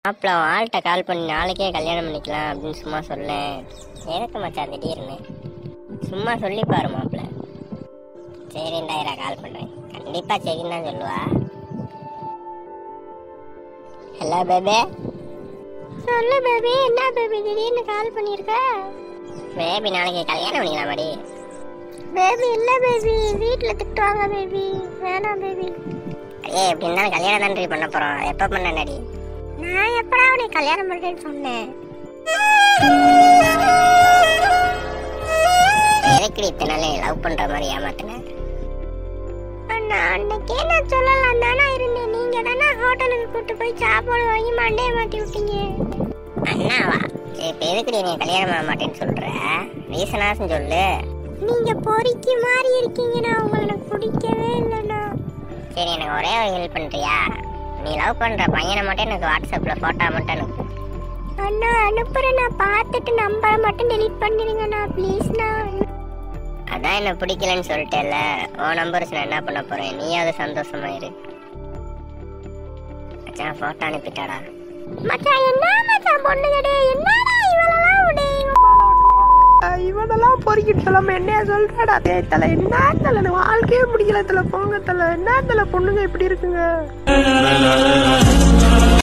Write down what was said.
மாப்பிள்ள ஆள்கிட்ட கால் பண்ணி நாளைக்கே கல்யாணம் பண்ணிக்கலாம் அப்படின்னு சும்மா சொல்ல. எதுக்கு மச்சான் திடீர்னு? சும்மா சொல்லி பாரு மாப்பிள்ள. சரிண்டாயிரா கால் பண்ணுறேன். கண்டிப்பாக சரின்னு தான் சொல்லுவா. Hello baby. சொல்லு பேபி. என்ன பேபி திடீர்னு கால் பண்ணியிருக்க? பேபி நாளைக்கு கல்யாணம் பண்ணிக்கலாமாடி? பேபி இல்லை பேபி, வீட்டில் திட்டுவாங்க பேபி, வேணாம் பேபி. எப்படி இருந்தாலும் கல்யாணம் தான் பண்ண போகிறோம். எப்போ பண்ணடி? நான் எப்படா உனக்கு கல்யாணம் பண்ணுறேன்னு சொன்னேன்? எதுக்கு இத்தனால லவ் பண்ணுற மாதிரி ஏமாத்தினேன்? அண்ணா அன்னைக்கே நான் சொல்லலாம் தானே இருந்தேன். நீங்கள் தானே ஹோட்டலுக்கு கூப்பிட்டு போய் சாப்பாடு வாங்கி மண்டையை மாற்றி விட்டீங்க. அண்ணாவா? இப்போ எதுக்கு நீ கல்யாணம் பண்ண மாட்டேன்னு சொல்கிற? ரீசனாச்சும் சொல்லு. நீங்கள் பொறிக்கு மாதிரி இருக்கீங்கண்ணா, உங்களை எனக்கு பிடிக்கவே இல்லைண்ணா. சரி, எனக்கு ஒரே ஒரு ஹெல்ப் பண்ணுறியா? நீ லவ் பண்ணுற பையனை மட்டும் எனக்கு வாட்ஸ்அப்பில் ஃபோட்டோ மட்டும் அனுப்பு. அண்ணா அனுப்புகிறேன். நான் பார்த்துட்டு நம்பரை மட்டும் டெலீட் பண்ணிடுங்கண்ணா ப்ளீஸ்ண்ணா. அதான் என்ன பிடிக்கலன்னு சொல்லிட்டேல்ல, உன் நம்பர் நான் என்ன பண்ண போகிறேன்? நீ அதை சந்தோஷமாயிரு. மச்சான் ஃபோட்டோ அனுப்பிட்டாடா. மச்சான் என்ன மச்சான் பொண்ணுங்கடே, என்னடா இவளெல்லாம் விடு. இவனெல்லாம் பொறிக்கிட்டு சொல்லாம என்னையா சொல்றாடா? தலை என்ன தலை, வாழ்க்கையே முடிக்கல தலை, போங்க தலை. என்ன தலை பொண்ணுங்க இப்படி இருக்குங்க?